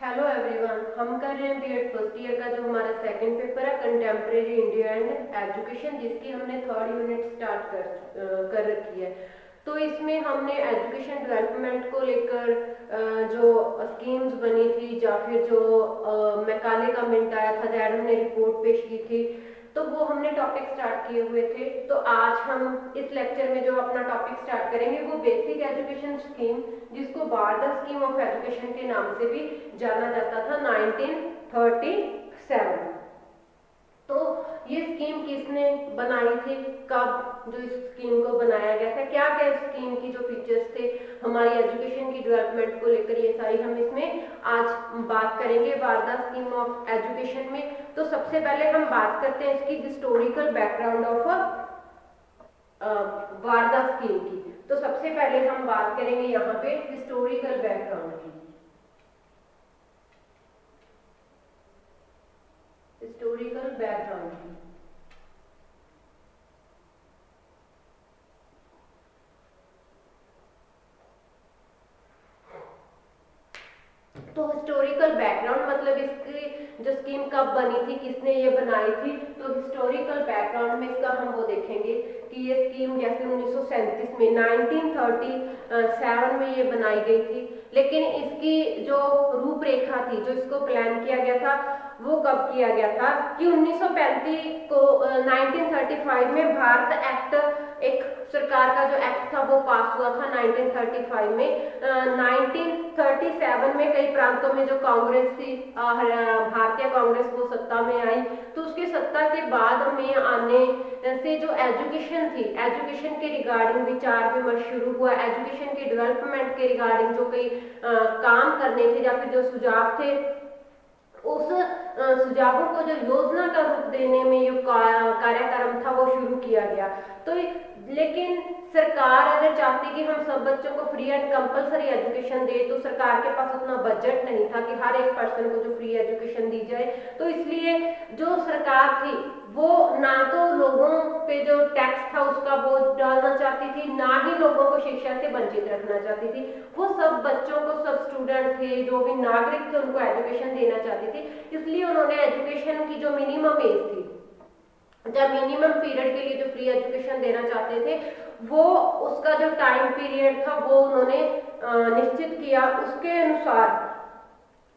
Hello everyone, हम कर रहे हैं बीएड फर्स्ट ईयर का जो हमारा सेकंड पेपर है कंटेम्प्रेरी इंडिया एंड एजुकेशन, जिसकी हमने थर्ड यूनिट स्टार्ट कर रखी है। तो इसमें हमने एजुकेशन डेवलपमेंट को लेकर जो स्कीम्स बनी थी या फिर जो मैकाले का मिंट आया था, जैड हमने रिपोर्ट पेश की थी, तो वो हमने टॉपिक स्टार्ट किए हुए थे। तो आज हम इस लेक्चर में जो अपना टॉपिक स्टार्ट करेंगे वो बेसिक एजुकेशन स्कीम, जिसको बारदा स्कीम ऑफ एजुकेशन के नाम से भी जाना जाता था, 1937। तो ये स्कीम किसने बनाई थी, कब जो इस स्कीम को बनाया गया था, क्या क्या स्कीम की जो फीचर्स थे हमारी एजुकेशन की डेवलपमेंट को लेकर, ये सारी हम इसमें आज बात करेंगे वारदा स्कीम ऑफ एजुकेशन में। तो सबसे पहले हम बात करते हैं इसकी हिस्टोरिकल बैकग्राउंड ऑफ वारदा स्कीम की। तो सबसे पहले हम बात करेंगे यहाँ पे हिस्टोरिकल बैकग्राउंड की। हिस्टोरिकल बैकग्राउंड की तो हिस्टोरिकल बैकग्राउंड मतलब इसकी जो स्कीम कब बनी थी, किसने ये बनाई थी। तो हिस्टोरिकल बैकग्राउंड में इसका हम वो देखेंगे कि ये स्कीम जैसे 1937 में 1937 में ये बनाई गई थी, लेकिन इसकी जो रूपरेखा थी, जो इसको प्लान किया गया था, वो कब किया गया था कि 1935 को 1935 में भारत एक्ट, एक सरकार का जो एक्ट था वो पास हुआ था 1935 में। 1937 में कई प्रांतों में जो कांग्रेस थी, भारतीय कांग्रेस, वो सत्ता में आई। तो उसके सत्ता के बाद में आने से जो एजुकेशन थी, एजुकेशन के रिगार्डिंग विचार विमर्श शुरू हुआ। एजुकेशन के डेवलपमेंट के रिगार्डिंग जो कई काम करने थे या फिर जो सुझाव थे, उस सुझावों को जो योजना का रूप देने में जो कार्यक्रम था वो शुरू किया गया। तो लेकिन सरकार अगर चाहती कि हम सब बच्चों को फ्री एंड कंपलसरी एजुकेशन दे, तो सरकार के पास उतना बजट नहीं था कि हर एक पर्सन को जो फ्री एजुकेशन दी जाए। तो इसलिए जो सरकार थी वो ना तो लोगों पे जो टैक्स था उसका बोझ डालना चाहती थी, ना ही लोगों को शिक्षा से वंचित रखना चाहती थी। वो सब बच्चों को, सब स्टूडेंट थे, जो भी नागरिक थे, उनको एजुकेशन देना चाहती थी। इसलिए उन्होंने एजुकेशन की जो मिनिमम एज थी, जब मिनिमम पीरियड के लिए जो फ्री एजुकेशन देना चाहते थे, वो उसका जो टाइम पीरियड था वो उन्होंने निश्चित किया। उसके अनुसार,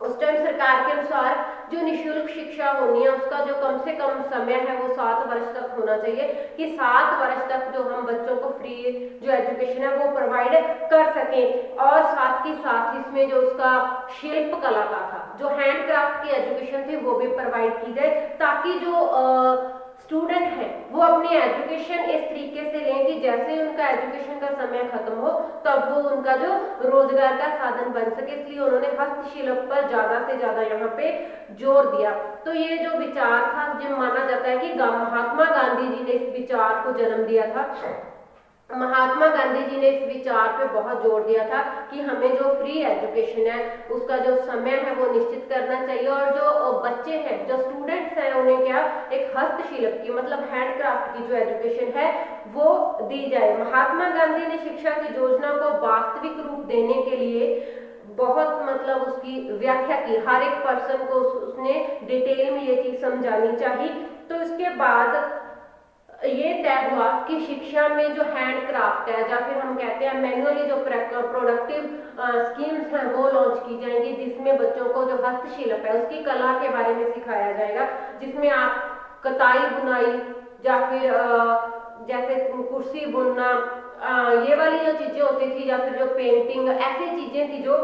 उस टाइम सरकार के अनुसार जो निःशुल्क शिक्षा होनी है उसका जो कम से कम समय है वो 7 वर्ष तक होना चाहिए, कि 7 वर्ष तक जो हम बच्चों को फ्री जो एजुकेशन है वो प्रोवाइड कर सकें। और साथ ही साथ इसमें जो उसका शिल्प कला का था, जो हैंडक्राफ्ट की एजुकेशन थी, वो भी प्रोवाइड की जाए, ताकि जो स्टूडेंट है वो अपनी एजुकेशन इस तरीके से लें कि जैसे उनका एजुकेशन का समय खत्म हो तब वो उनका जो रोजगार का साधन बन सके। इसलिए उन्होंने हस्तशिल्प पर ज्यादा से ज्यादा यहाँ पे जोर दिया। तो ये जो विचार था, जो माना जाता है कि महात्मा गांधी जी ने इस विचार को जन्म दिया था। महात्मा गांधी जी ने इस विचार पे बहुत जोर दिया था कि हमें जो फ्री एजुकेशन है उसका जो समय है वो निश्चित करना चाहिए, और जो बच्चे हैं, जो स्टूडेंट्स हैं, उन्हें क्या, एक हस्तशिल्प की मतलब हैंडक्राफ्ट की जो एजुकेशन है वो दी जाए। महात्मा गांधी ने शिक्षा की योजना को वास्तविक रूप देने के लिए बहुत मतलब उसकी व्याख्या की, हर एक पर्सन को उसने डिटेल में ये चीज समझानी चाहिए। तो इसके बाद ये तय हुआ कि शिक्षा में जो हैंडक्राफ्ट है, या फिर हम कहते हैं मैनुअली जो प्रोडक्टिव स्कीम्स हैं वो लॉन्च की जाएंगी, जिसमें बच्चों को जो हस्तशिल्प है उसकी कला के बारे में सिखाया जाएगा, जिसमें आप कताई बुनाई या फिर जैसे कुर्सी बुनना, ये वाली जो चीजें होती थी, या फिर जो पेंटिंग, ऐसी चीजें थी जो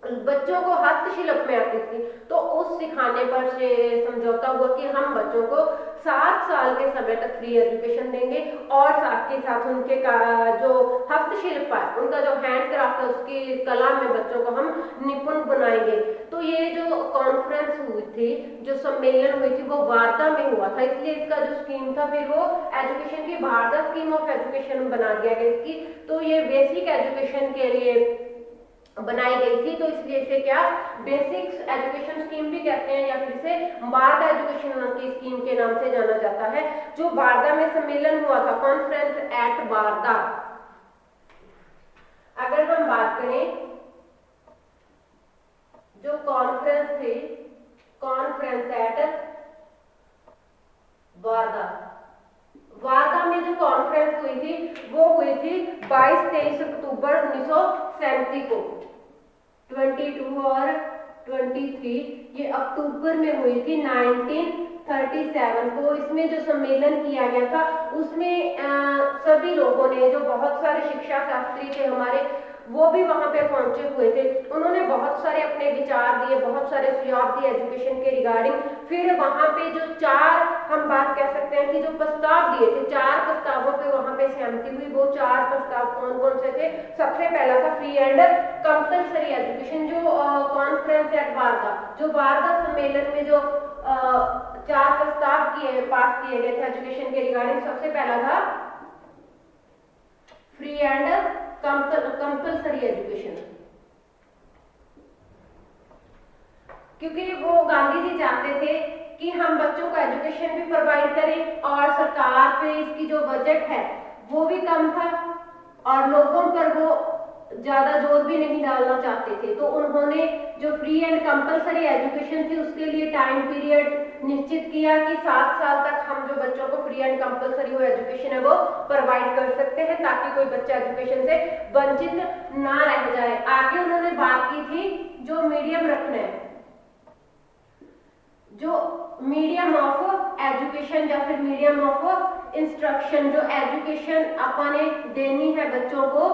बच्चों को हस्तशिल्प में आती थी। तो उस सिखाने पर से समझौता हुआ कि हम बच्चों को 7 साल के समय तक फ्री एजुकेशन देंगे, और साथ के साथ उनके जो हस्तशिल्प है, उनका जो हैंडक्राफ्ट है, उसकी कला में बच्चों को हम निपुण बनाएंगे। तो ये जो कॉन्फ्रेंस हुई थी, जो सम्मेलन हुई थी, वो वार्ता में हुआ था। इसलिए इसका जो स्कीम था फिर वो एजुकेशन की वार्ता स्कीम ऑफ एजुकेशन बना दिया गया इसकी। तो ये बेसिक एजुकेशन के लिए बनाई गई थी, तो इसलिए इसे क्या, बेसिक एजुकेशन स्कीम भी कहते हैं, या फिर इसे वारदा एजुकेशन की स्कीम के नाम से जाना जाता है। जो वारदा में सम्मेलन हुआ था, कॉन्फ्रेंस एट वारदा, अगर हम बात करें जो कौन फॉर 23 ये अक्टूबर में हुई थी 1937 को। इसमें जो सम्मेलन किया गया था उसमें सभी लोगों ने, जो बहुत सारे शिक्षा शास्त्री थे हमारे, वो भी वहां पे पहुंचे हुए थे। उन्होंने बहुत सारे अपने विचार दिए, बहुत सारे सुझाव दिए एजुकेशन के रिगार्डिंग। फिर वहां पे जो 4 हम बात कह सकते हैं कि जो प्रस्ताव दिए थे, 4 प्रस्तावों पे वहां पे सहमति हुई। वो 4 प्रस्ताव कौन कौन से थे? सबसे पहला था फ्री एंड कंपल्सरी एजुकेशन, जो कॉन्फ्रेंस एट वार्धा, जो वार्धा सम्मेलन में जो 4 प्रस्ताव पास किए गए थे एजुकेशन के रिगार्डिंग। सबसे पहला था फ्री एंड कंपल्सरी एजुकेशन, क्योंकि वो गांधी जी चाहते थे कि हम बच्चों को एजुकेशन भी प्रोवाइड करें और सरकार पे इसकी जो बजट है वो भी कम था और लोगों पर वो ज्यादा जोर भी नहीं डालना चाहते थे। तो उन्होंने जो फ्री एंड कंपल्सरी एजुकेशन थी उसके लिए टाइम पीरियड निश्चित किया कि 7 साल तक हम जो बच्चों को फ्री एंड कंपल्सरी वो एजुकेशन है वो प्रोवाइड कर सकते हैं, ताकि कोई बच्चा एजुकेशन से वंचित ना रह जाए। आगे उन्होंने बात की थी जो मीडियम रखना है, जो मीडियम ऑफ एजुकेशन या फिर मीडियम ऑफ इंस्ट्रक्शन, जो एजुकेशन अपने देनी है बच्चों को,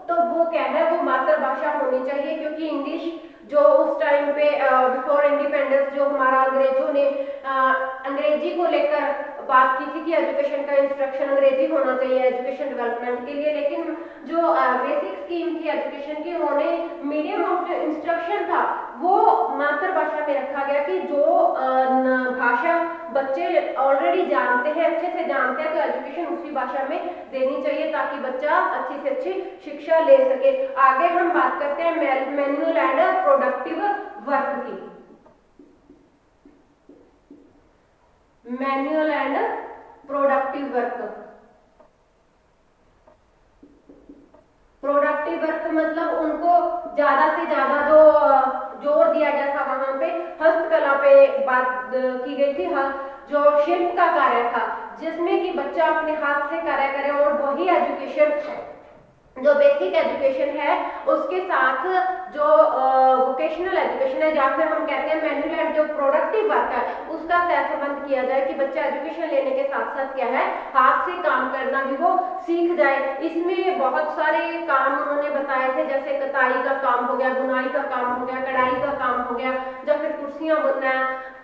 तो वो क्या है, वो मातृभाषा होनी चाहिए। क्योंकि इंग्लिश जो उस टाइम पे बिफोर इंडिपेंडेंस जो हमारा अंग्रेजों ने अंग्रेजी को लेकर बात की थी कि एजुकेशन का इंस्ट्रक्शन अंग्रेजी होना चाहिए एजुकेशन डेवलपमेंट के लिए, लेकिन जो बेसिक स्कीम थी एजुकेशन की, उन्होंने मीडियम ऑफ इंस्ट्रक्शन था वो मातृभाषा में रखा गया कि जो भाषा बच्चे ऑलरेडी जानते हैं, अच्छे से जानते हैं, तो एजुकेशन उसी भाषा में देनी चाहिए ताकि बच्चा अच्छी से अच्छी शिक्षा ले सके। आगे हम बात करते हैं मैनुअल एंड प्रोडक्टिव वर्क की। Manual and productive work, productive work मतलब उनको ज्यादा से ज्यादा जो जोर दिया गया था वहां पे हस्तकला पे बात की गई थी, जो शिल्प का कार्य था जिसमें कि बच्चा अपने हाथ से कार्य करे, और वही एजुकेशन जो बेसिक एजुकेशन है उसके साथ जो वोकेशनल एजुकेशन है, या फिर हम कहते हैं मैनुअल एंड जो प्रोडक्टिव वर्क है उसका सहसंबंध किया जाए कि बच्चा एजुकेशन लेने के साथ साथ क्या है, हाथ से काम करना भी वो सीख जाए। इसमें बहुत सारे काम उन्होंने बताए थे, जैसे कताई का काम हो गया, बुनाई का काम हो गया, कढ़ाई का काम हो गया, या फिर कुर्सियां बुनना,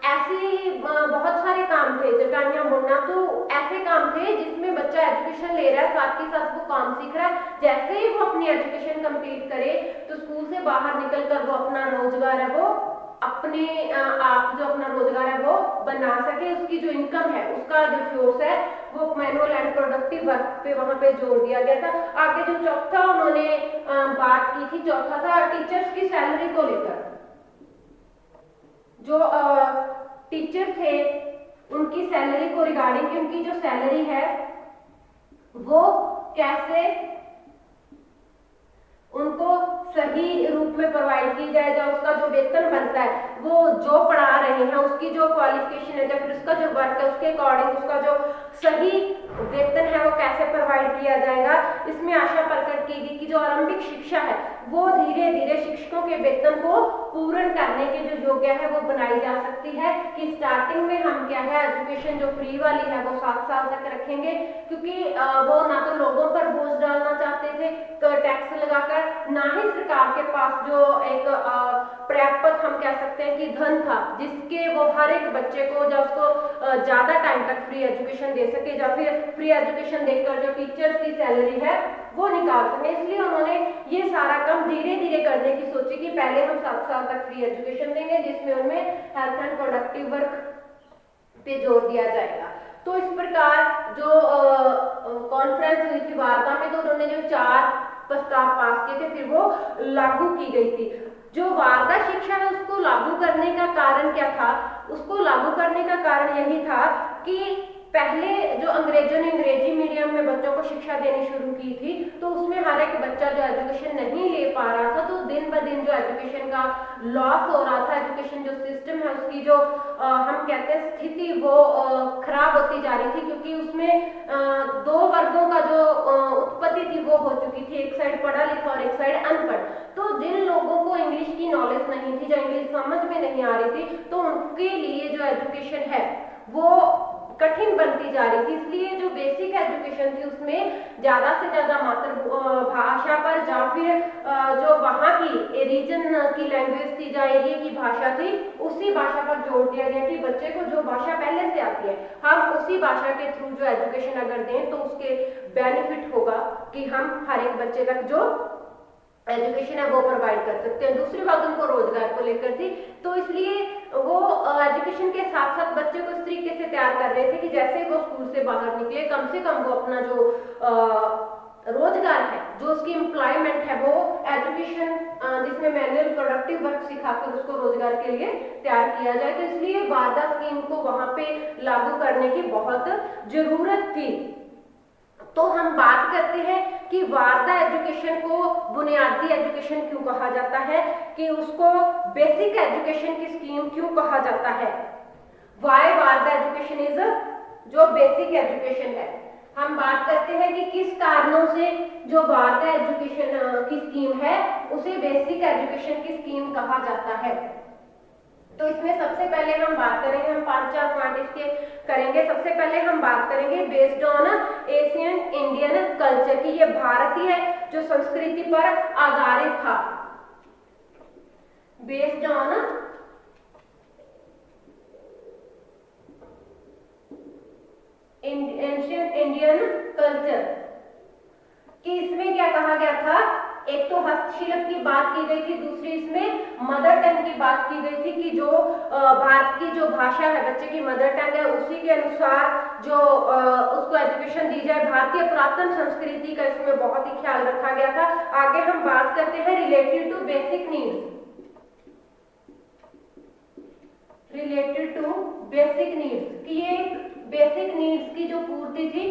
ऐसे बहुत सारे काम थे, चटाइयां बुनना। तो ऐसे काम थे जिसमें बच्चा एजुकेशन ले रहा है, साथ ही साथ वो काम सीख रहा है। जैसे ही वो अपनी एजुकेशन कंप्लीट करे तो स्कूल से बाहर निकलकर वो अपना रोजगार है वो अपने आप जो अपना रोजगार है वो बना सके, उसकी जो इनकम है उसका जो सोर्स है वो मैनुअल एंड प्रोडक्टिव वर्क पे वहां पे जोर दिया गया था। आगे जो चौथा उन्होंने बात की थी, चौथा था टीचर्स की सैलरी को लेकर। जो टीचर थे उनकी सैलरी को रिगार्डिंग कि उनकी जो सैलरी है वो कैसे उनको सही रूप में प्रोवाइड की जाए, या उसका जो वेतन बनता है वो जो पढ़ा रहे हैं उसकी जो क्वालिफिकेशन है या फिर उसका जो वर्क है उसके अकॉर्डिंग उसका जो सही वेतन है वो कैसे प्रोवाइड किया जाएगा। इसमें आशा प्रकट की गई कि जो आरंभिक शिक्षा है वो धीरे धीरे शिक्षकों के वेतन को पूर्ण करने के जो योग्य है वो बनाई जा सकती है। कि स्टार्टिंग में हम क्या है एजुकेशन जो फ्री वाली है वो 7 साल तक रखेंगे, क्योंकि वो ना तो लोगों पर बोझ डालना चाहते थे टैक्स लगाकर, ना ही सरकार के पास जो एक पर्याप्त हम कह सकते हैं कि धन था जिसके वो हर एक बच्चे को जब उसको ज्यादा टाइम तक फ्री एजुकेशन दे सके, या फिर फ्री एजुकेशन देकर जो टीचर्स की सैलरी है वो निकाल सके। इसलिए उन्होंने ये सारा काम धीरे धीरे करने की सोची कि पहले हम 7 साल तक फ्री एजुकेशन देंगे जिसमें उनमें हेल्थ एंड प्रोडक्टिव वर्क पे जोर दिया जाएगा। तो इस प्रकार जो कॉन्फ्रेंस हुई थी वार्ता में, तो उन्होंने जो 4 प्रस्ताव पास किए थे फिर वो लागू की गई थी। जो वार्ता शिक्षा है उसको लागू करने का कारण क्या था? उसको लागू करने का कारण यही था कि पहले जो अंग्रेजों ने अंग्रेजी मीडियम में बच्चों को शिक्षा देनी शुरू की थी, तो उसमें हर एक बच्चा जो एजुकेशन नहीं ले पा रहा था, तो दिन ब दिन जो एजुकेशन का लॉस हो रहा था, एजुकेशन जो सिस्टम है उसकी जो हम कहते हैं स्थिति वो खराब होती जा रही थी, क्योंकि उसमें 2 वर्गों का जो उत्पत्ति थी वो हो चुकी थी, एक साइड पढ़ा लिखा और एक साइड अनपढ़। तो जिन लोगों को इंग्लिश की नॉलेज नहीं थी थी या इंग्लिश समझ में नहीं आ रही थी, तो उनके लिए जो एजुकेशन है वो कठिन बनती जा रही थी। इसलिए जो बेसिक एजुकेशन थी उसमें ज्यादा से ज्यादा मातृभाषा पर या फिर जो वहाँ की रीजन की लैंग्वेज थी या एरिया की भाषा थी उसी भाषा पर जोर दिया गया कि बच्चे को जो भाषा पहले से आती है हम उसी भाषा के थ्रू जो एजुकेशन अगर दें तो उसके बेनिफिट होगा कि हम हर एक बच्चे तक जो एजुकेशन है वो प्रोवाइड कर सकते हैं। दूसरी बात उनको रोजगार को लेकर थी, तो इसलिए वो एजुकेशन के साथ साथ बच्चे को इस तरीके से तैयार कर रहे थे कि जैसे वो स्कूल से बाहर निकले कम से कम वो अपना जो रोजगार है, जो उसकी एम्प्लॉयमेंट है वो एजुकेशन जिसमें मैनुअल प्रोडक्टिव वर्क सिखाकर उसको रोजगार के लिए तैयार किया जाए। तो इसलिए वारदा स्कीम को वहां पे लागू करने की बहुत जरूरत थी। तो हम बात करते हैं कि वारदा एजुकेशन को बुनियादी एजुकेशन क्यों कहा जाता है, कि उसको बेसिक एजुकेशन की स्कीम क्यों कहा जाता है। वाई वारदा एजुकेशन इज जो बेसिक एजुकेशन है। हम बात करते हैं कि किस कारणों से जो वारदा एजुकेशन की स्कीम है उसे बेसिक एजुकेशन की स्कीम कहा जाता है। तो इसमें सबसे पहले हम बात करेंगे, हम 5-4 पॉइंट इसके करेंगे। सबसे पहले हम बात करेंगे based on Asian Indian culture की, ये भारतीय जो संस्कृति पर आधारित था। Based on ancient Indian culture कि इसमें क्या कहा गया था, एक तो हस्तशिल्प की बात की गई थी, दूसरी इसमें मदर टंग की बात की गई थी कि जो भारत की जो भाषा है बच्चे की मदर टंग है उसी के अनुसार जो उसको एजुकेशन दी जाए। भारतीय पुरातन संस्कृति का इसमें बहुत ही ख्याल रखा गया था। आगे हम बात करते हैं related to basic needs. Related to basic needs कि ये बेसिक नीड्स की जो पूर्ति थी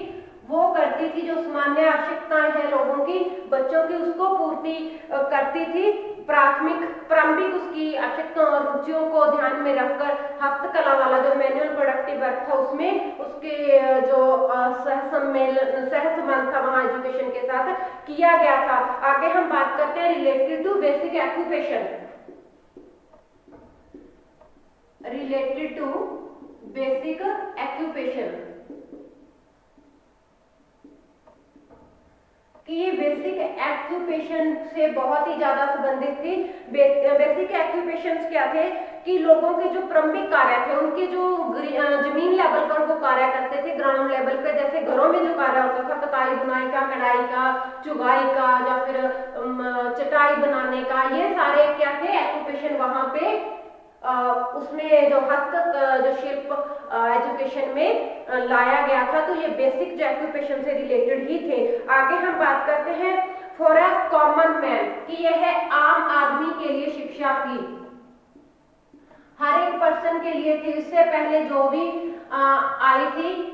वो करती थी, जो सामान्य आवश्यकताएं हैं लोगों की बच्चों की उसको पूर्ति करती थी। प्रारंभिक उसकी आवश्यकताओं और रुचियों को ध्यान में रखकर हस्तकला वाला जो मैनुअल प्रोडक्टिव वर्क था उसमें उसके जो सहसंबंध था वहां एजुकेशन के साथ किया गया था। आगे हम बात करते हैं related to basic occupation. Related to basic occupation कि ये बेसिक एक्यूपेशन से बहुत ही ज्यादा संबंधित थी। बेसिक एक्यूपेशंस क्या थे कि लोगों के जो प्रारंभिक कार्य थे उनके जो जमीन लेवल पर वो कार्य करते थे, ग्राउंड लेवल पे, जैसे घरों में जो कार्य होता था कताई बुनाई का, कढ़ाई का, चुगाई का या फिर चटाई बनाने का, ये सारे क्या थे एक्यूपेशन वहां पे उसमें जो जो शिल्प एजुकेशन में लाया गया था। तो ये बेसिक जो ऑक्यूपेशन से रिलेटेड ही थे। आगे हम बात करते हैं फॉर अ कॉमन मैन कि यह है आम आदमी के लिए शिक्षा थी, हर एक पर्सन के लिए थी। इससे पहले जो भी आई थी,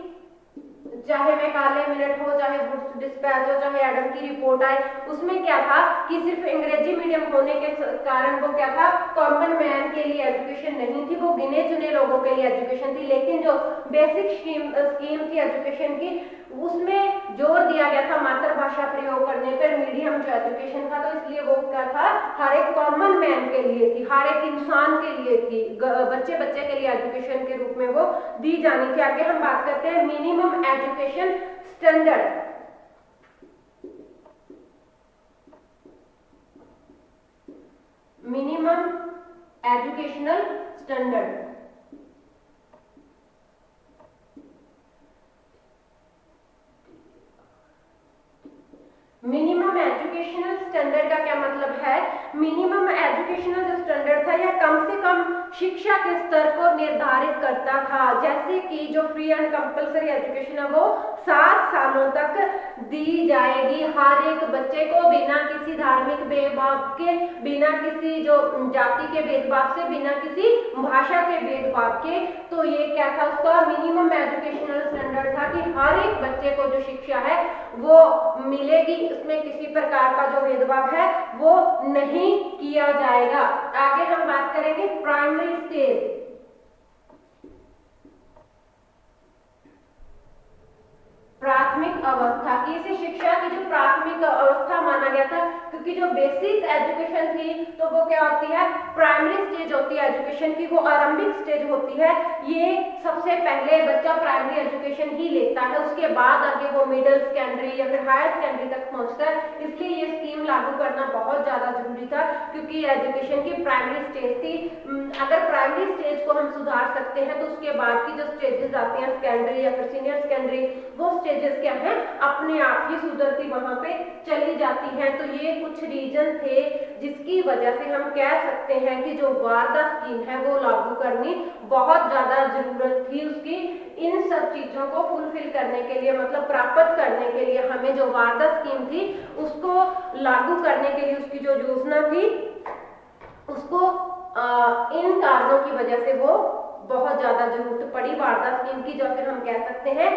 चाहे मैकाले मिनट हो, चाहे वुड्स डिस्पैच हो, चाहे एडम की रिपोर्ट आए, उसमें क्या था कि सिर्फ अंग्रेजी मीडियम होने के कारण वो क्या था कॉमन मैन के लिए एजुकेशन नहीं थी, वो गिने चुने लोगों के लिए एजुकेशन थी। लेकिन जो बेसिक स्कीम थी एजुकेशन की उसमें जोर दिया गया था मातृभाषा प्रयोग करने पर, मीडियम जो एजुकेशन था। तो इसलिए वो क्या था हर एक कॉमन मैन के लिए थी, हर एक इंसान के लिए थी, बच्चे के लिए एजुकेशन के रूप में वो दी जानी थी। आगे हम बात करते हैं minimum education standard. Minimum educational standard minimum educational standard का क्या मतलब है? मिनिमम एजुकेशनल जो स्टैंडर्ड था यह कम से कम शिक्षा के स्तर को निर्धारित करता था। जैसे कि जो फ्री एंड कंपलसरी एजुकेशन है वो 7 सालों तक दी जाएगी हर एक बच्चे को, बिना किसी धार्मिक भेदभाव के, बिना किसी जो जाति के भेदभाव से, बिना किसी भाषा के भेदभाव के। तो ये क्या था उसका मिनिमम एजुकेशनल स्टैंडर्ड था कि हर एक बच्चे को जो शिक्षा है वो मिलेगी, इसमें किसी प्रकार का जो भेदभाव है वो नहीं किया जाएगा। आगे हम बात करेंगे प्राइमरी स्टेज। प्राथमिक अवस्था की, इसे शिक्षा की जो प्राथमिक अवस्था माना गया था, क्योंकि जो बेसिक एजुकेशन थी तो वो क्या होती है, प्राइमरी स्टेज होती है एजुकेशन की, वो आरंभिक स्टेज होती है। ये सबसे पहले बच्चा प्राइमरी एजुकेशन ही लेता है, उसके बाद आगे वो मिडिल सेकेंडरी या फिर हायर सेकेंडरी तक पहुंचता है। इसलिए ये स्कीम लागू करना बहुत ज्यादा जरूरी था, क्योंकि एजुकेशन की प्राइमरी स्टेज थी। अगर प्राइमरी स्टेज को हम सुधार सकते हैं तो उसके बाद की जो स्टेजेस आती हैं सेकेंडरी या फिर सीनियर सेकेंडरी, वो स्टेजेस क्या है अपने आप ही सुधरती वहां पे चली जाती हैं। तो ये कुछ रीजन थे जिसकी वजह से हम कह सकते हैं कि जो वारदा स्कीम है वो लागू करनी बहुत ज्यादा जरूरत थी उसकी। इन सब चीजों को फुलफिल करने के लिए, मतलब प्राप्त करने के लिए, हमें जो वारदा स्कीम थी उसको लागू करने के लिए उसकी जो योजना थी उसको इन कारणों की वजह से वो बहुत ज्यादा जरूरत पड़ी वारदा स्कीम की, जो फिर हम कह सकते हैं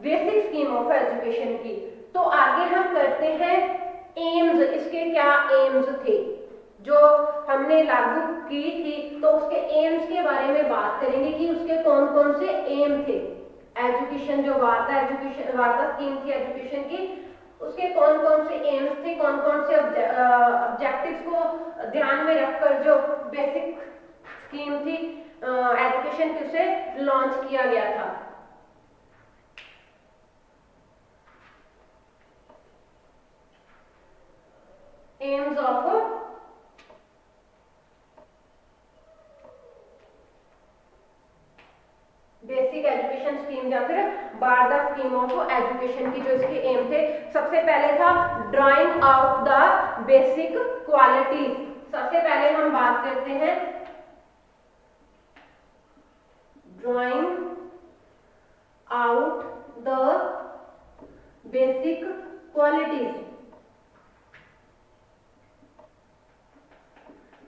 बेसिक स्कीम ऑफ एजुकेशन की। तो आगे हम करते हैं एम्स, इसके क्या एम्स थे जो हमने लागू की थी, तो उसके एम्स के बारे में बात करेंगे कि उसके कौन कौन से एम थे। एजुकेशन जो वारदा स्कीम थी एजुकेशन की, उसके कौन कौन से एम्स थे, कौन कौन से ऑब्जेक्टिव्स को ध्यान में रखकर जो बेसिक स्कीम थी एजुकेशन की उसे लॉन्च किया गया था। AIIMS of basic education scheme या फिर वारदा स्कीम ऑफ एजुकेशन की जो इसके एम थे, सबसे पहले था drawing out the basic qualities. सबसे पहले हम बात करते हैं drawing out the basic qualities.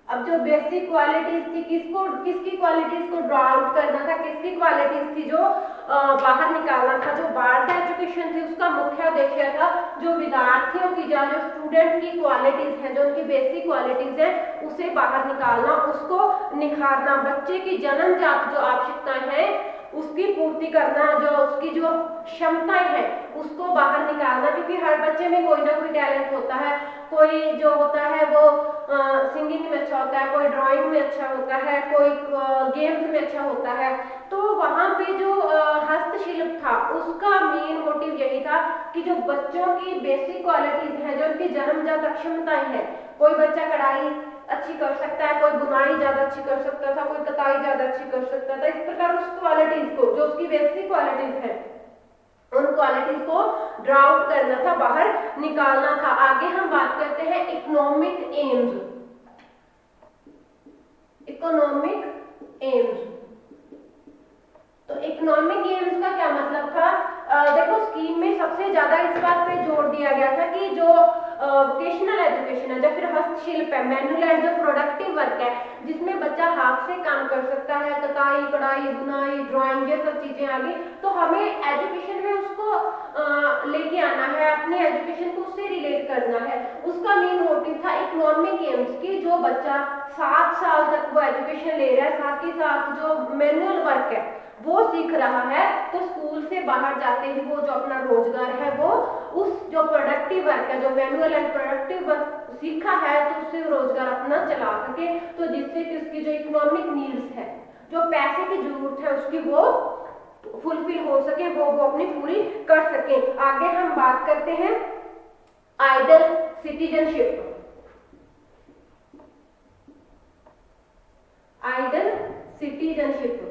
अब जो बेसिक क्वालिटीज थी, किसकी क्वालिटीज को ड्रॉ आउट करना था, किसकी क्वालिटीज थी जो बाहर निकालना था। जो वारदा एजुकेशन थी उसका मुख्य उद्देश्य था जो विद्यार्थियों की जो स्टूडेंट की क्वालिटीज हैं, जो उनकी बेसिक क्वालिटीज हैं, उसे बाहर निकालना, उसको निखारना, बच्चे की जन्मजात जो आवश्यकताएं हैं उसकी पूर्ति करना, जो उसकी जो क्षमताएं हैं उसको बाहर निकालना। क्योंकि हर बच्चे में कोई ना कोई टैलेंट होता है, कोई जो होता है वो सिंगिंग में अच्छा होता है, कोई ड्राइंग में अच्छा होता है, कोई गेम्स में अच्छा होता है। तो वहां पे जो हस्तशिल्प था उसका मेन मोटिव यही था कि जो बच्चों की बेसिक क्वालिटीज हैं, जो उनकी जन्मजात क्षमताएं हैं, कोई बच्चा कढ़ाई अच्छी कर सकता है, कोई बुनाई ज्यादा अच्छी कर सकता था, कोई कताई ज्यादा अच्छी कर सकता था। इस प्रकार उस क्वालिटीज को, जो उसकी बेसिक क्वालिटीज है, उन क्वालिटीज को ड्रॉ आउट करना था, बाहर निकालना था। आगे हम बात करते हैं इकोनॉमिक एम्स। इकोनॉमिक एम्स, तो इकोनॉमिक एम्स का क्या मतलब था? देखो स्कीम में सबसे ज्यादा इस बात पे जोर दिया गया था कि जो वोकेशनल एजुकेशन है, जो फिर हस्तशिल्प है, मैनुअल एंड जो प्रोडक्टिव वर्क है, जिसमें बच्चा हाथ से काम कर सकता है, कताई, कढ़ाई, बुनाई, ड्राइंग, ये सब चीजें आ गई, तो हमें एजुकेशन में उसको लेके आना है, अपनी एजुकेशन को उससे रिलेट करना है। उसका मेन मोटिव था इकोनॉमिक एम्स की जो बच्चा 7 साल तक वो एजुकेशन ले रहा है, साथ ही साथ जो मैनुअल वर्क है वो सीख रहा है, तो स्कूल से बाहर जाते ही वो जो अपना रोजगार है वो उस जो प्रोडक्टिव वर्क है, जो मैनुअल एंड प्रोडक्टिव वर्क सीखा है, तो उससे रोजगार अपना चला सके, तो जिससे कि उसकी जो इकोनॉमिक नीड्स है, जो पैसे की जरूरत है उसकी वो फुलफिल हो सके, वो अपनी पूरी कर सके। आगे हम बात करते हैं आइडल सिटीजनशिप। आइडल सिटीजनशिप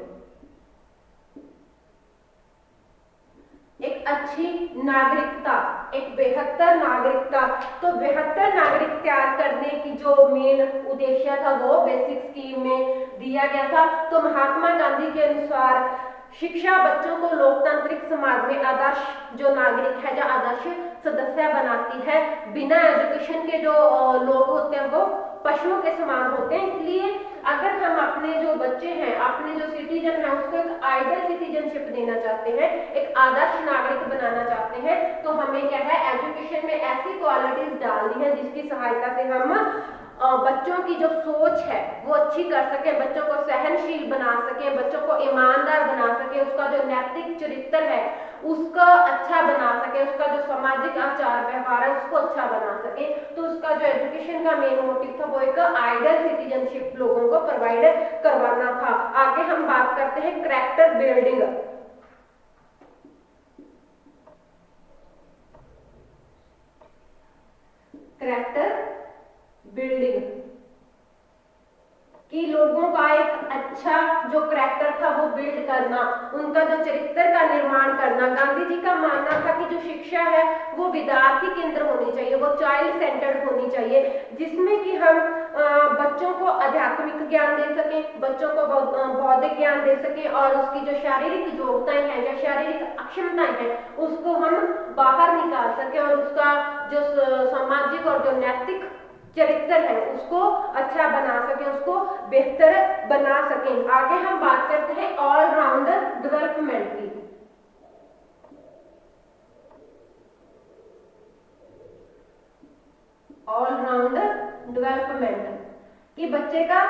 एक अच्छी नागरिकता, एक बेहतर नागरिकता। तो बेहतर नागरिक तैयार करने की जो मेन उद्देश्य था वो बेसिक स्कीम में दिया गया था। तो महात्मा गांधी के अनुसार शिक्षा बच्चों को लोकतांत्रिक समाज में आदर्श जो नागरिक है, जो आदर्श सदस्य बनाती है। बिना एजुकेशन के जो लोग होते हैं वो पशुओं के समान होते हैं। इसलिए अगर हम अपने जो बच्चे हैं, अपने जो सिटीजन है, उसको एक आइडल सिटीजनशिप देना चाहते हैं, एक आदर्श नागरिक बनाना चाहते हैं, तो हमें क्या है एजुकेशन में ऐसी क्वालिटीज डालनी है जिसकी सहायता से हम बच्चों की जो सोच है वो अच्छी कर सके, बच्चों को सहनशील बना सके, बच्चों को ईमानदार बना सके, उसका जो नैतिक चरित्र है उसका अच्छा बना सके, उसका जो सामाजिक आचार व्यवहार है उसको अच्छा बना सके। तो उसका जो एजुकेशन का मेन मोटिव था वो एक आइडियल सिटीजनशिप लोगों को प्रोवाइड करवाना था। आगे हम बात करते हैं कैरेक्टर बिल्डिंग। कैरेक्टर बिल्डिंग कि लोगों का एक अच्छा जो कैरेक्टर था वो बिल्ड करना, उनका जो चरित्र का निर्माण करना। गांधी जी का मानना था कि जो शिक्षा है वो विद्यार्थी केंद्र होनी चाहिए, वो चाइल्ड सेंटर्ड होनी चाहिए, जिसमें कि हम बच्चों को आध्यात्मिक ज्ञान दे सकें, बच्चों को बौद्धिक ज्ञान दे सकें और उसकी जो शारीरिक योग्यताएं हैं या शारीरिक अक्षमताएं हैं उसको हम बाहर निकाल सकें और उसका जो सामाजिक और जो नैतिक चरित्र है उसको अच्छा बना सके, उसको बेहतर बना सके। आगे हम बात करते हैं ऑलराउंडर डेवलपमेंट की। ऑलराउंडर डेवलपमेंट कि बच्चे का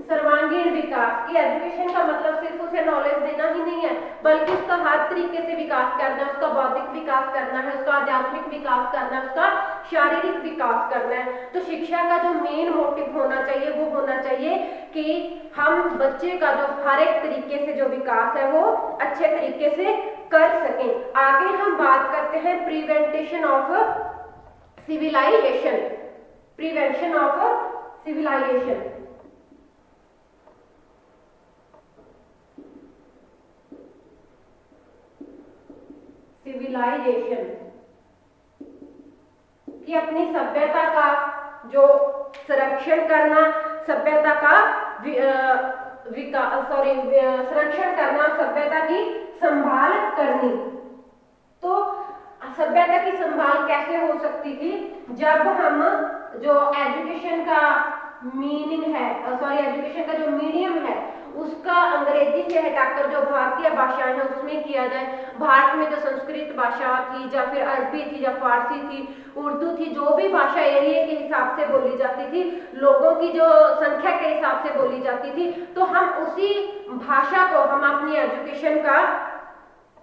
सर्वांगीण विकास, की एजुकेशन का मतलब सिर्फ उसे नॉलेज देना ही नहीं है बल्कि उसका हर तरीके से विकास करना है, उसका बौद्धिक विकास करना है, उसका आध्यात्मिक विकास करना है, उसका शारीरिक विकास करना है। तो शिक्षा का जो मेन मोटिव होना चाहिए वो होना चाहिए कि हम बच्चे का जो हर एक तरीके से जो विकास है वो अच्छे तरीके से कर सकें। आगे हम बात करते हैं preventation of civilization, prevention of civilization. Civilization कि अपनी सभ्यता का जो संरक्षण करना, सभ्यता का संरक्षण करना, सभ्यता की संभाल करनी। तो सभ्यता की संभाल कैसे हो सकती थी? जब हम जो एजुकेशन का मीनिंग है, एजुकेशन का जो मीडियम है उसका अंग्रेजी से हटाकर जो भारतीय भाषाएं हैं उसमें किया जाए। भारत में जो संस्कृत भाषा थी या फिर अरबी थी या फारसी थी, उर्दू थी, जो भी भाषा एरिया के हिसाब से बोली जाती थी, लोगों की जो संख्या के हिसाब से बोली जाती थी, तो हम उसी भाषा को हम अपनी एजुकेशन का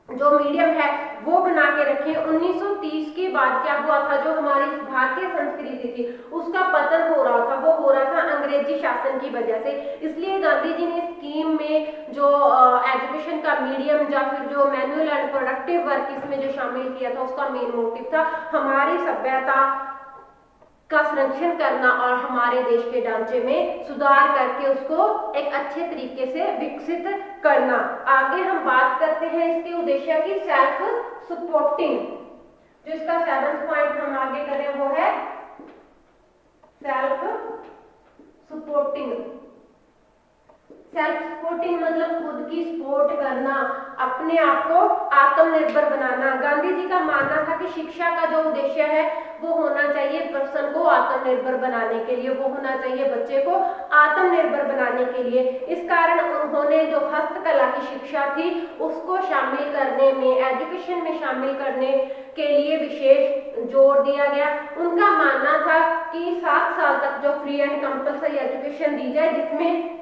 जो मीडियम है वो बना के रखें। 1930 के बाद क्या हुआ था, जो हमारी भारतीय संस्कृति थी उसका पतन हो रहा था, वो हो रहा था अंग्रेजी शासन की वजह से। इसलिए गांधी जी ने स्कीम में जो एजुकेशन का मीडियम या फिर जो मैनुअल एंड प्रोडक्टिव वर्क इसमें जो शामिल किया था उसका मेन मोटिव था हमारी सभ्यता का संरक्षण करना और हमारे देश के ढांचे में सुधार करके उसको एक अच्छे तरीके से विकसित करना। आगे हम बात करते हैं इसके उद्देश्य की, सेल्फ सपोर्टिंग। जो इसका 7वां पॉइंट हम आगे करें वो है सेल्फ सपोर्टिंग। सेल्फ सपोर्टिंग मतलब खुद की सपोर्ट करना, अपने आप को आत्मनिर्भर बनाना। गांधी जी का मानना था कि शिक्षा का जो उद्देश्य है वो होना चाहिए पर्सन को आत्मनिर्भर बनाने के लिए, वो होना चाहिए बच्चे को आत्मनिर्भर बनाने के लिए। इस कारण उन्होंने जो हस्तकला की शिक्षा थी उसको शामिल करने में, एजुकेशन में शामिल करने के लिए विशेष जोर दिया गया। उनका मानना था कि 7 साल तक जो फ्री एंड कंपल्सरी एजुकेशन दी जाए जिसमें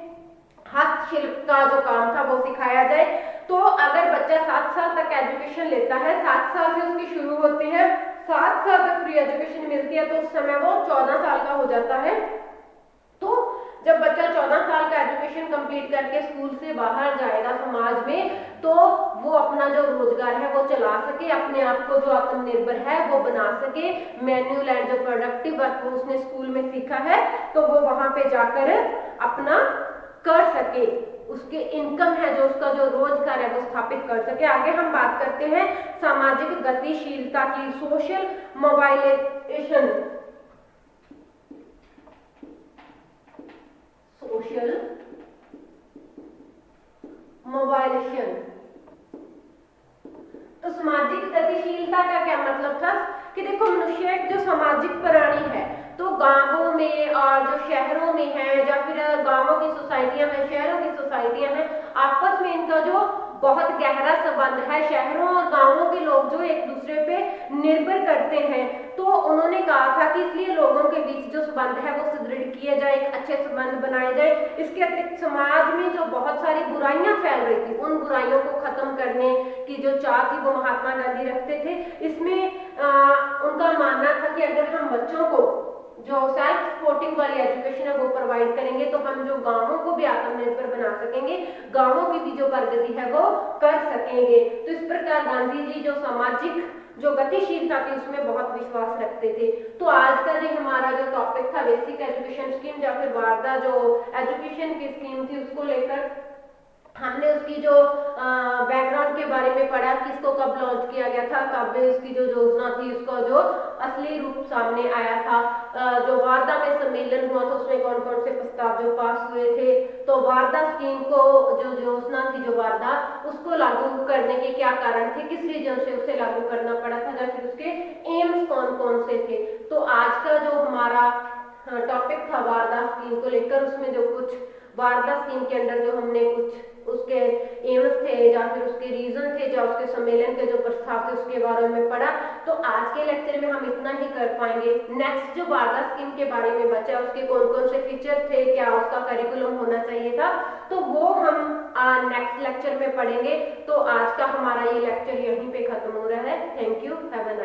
हस्तशिल्प का जो काम था वो सिखाया जाए। तो अगर बच्चा 7 साल तक एजुकेशन लेता है, 7 साल से उसकी शुरू होती है, 7 साल तक फ्री एजुकेशन मिलती है, तो उस समय वो 14 साल का हो जाता है। तो जब बच्चा 14 साल का एजुकेशन कंप्लीट करके स्कूल से बाहर जाएगा समाज में, तो वो अपना जो रोजगार है वो चला सके, अपने आप को जो आत्मनिर्भर है वो बना सके। मैनुअल एंड जो प्रोडक्टिव वर्क वो उसने स्कूल में सीखा है तो वो वहां पे जाकर अपना कर सके, उसके इनकम है जो उसका जो रोजगार है वो स्थापित कर सके। आगे हम बात करते हैं सामाजिक गतिशीलता की, सोशल मोबाइलाइजेशन। सोशल मोबाइलाइजेशन तो सामाजिक गतिशीलता का क्या मतलब था कि देखो मनुष्य एक जो सामाजिक प्राणी है, तो तो गांवों में और जो शहरों में है या फिर गांवों की सोसाइटियां हैं, शहरों की सोसाइटियां हैं, आपस में इनका जो बहुत गहरा संबंध है, शहरों और गांवों के लोग जो एक दूसरे पे निर्भर करते हैं। तो उन्होंने कहा था कि इसलिए लोगों के बीच जो संबंध है वो सुदृढ़ किए जाए, एक अच्छे संबंध बनाए जाए। इसके अतिरिक्त समाज में जो बहुत सारी बुराइयां फैल रही थी, उन बुराइयों को खत्म करने की जो चाह थी वो महात्मा गांधी रखते थे। इसमें उनका मानना था कि अगर हम बच्चों को जो सेल्फ सपोर्टिंग वाली एजुकेशन है वो प्रोवाइड करेंगे तो हम जो गांवों को भी आत्मनिर्भर बना सकेंगे, गांवों की भी जो प्रगति है वो कर सकेंगे। तो इस प्रकार गांधी जी जो सामाजिक जो गतिशीलता थी उसमें बहुत विश्वास रखते थे। तो आज का जो हमारा जो टॉपिक था बेसिक एजुकेशन स्कीम या फिर वारदा जो एजुकेशन की स्कीम थी उसको लेकर हमने उसकी जो बैकग्राउंड के बारे में पढ़ा कि इसको कब लॉन्च किया गया था, कब इसकी जो योजना थी उसका जो असली रूप सामने आया था, जो वारदा में सम्मेलन हुआ था उसमें कौन कौन से प्रस्ताव जो पास हुए थे, तो वारदा स्कीम को जो योजना थी जो वारदा उसको लागू करने के क्या कारण थे, किस रीजन से उसे लागू करना पड़ा था, या फिर उसके एम्स कौन कौन से थे। तो आज का जो हमारा टॉपिक था वारदा स्कीम को लेकर, उसमें जो कुछ वारदा स्कीम के अंदर जो हमने कुछ उसके एम्स थे या फिर उसके रीजन थे, या उसके सम्मेलन के जो प्रस्ताव थे उसके बारे में पढ़ा। तो आज के लेक्चर में हम इतना ही कर पाएंगे। नेक्स्ट जो वारदा स्कीम के बारे में बचा, उसके कौन कौन से फीचर थे, क्या उसका करिकुलम होना चाहिए था, तो वो हम नेक्स्ट लेक्चर में पढ़ेंगे। तो आज का हमारा ये लेक्चर यहीं पे खत्म हो रहा है। Thank you, have a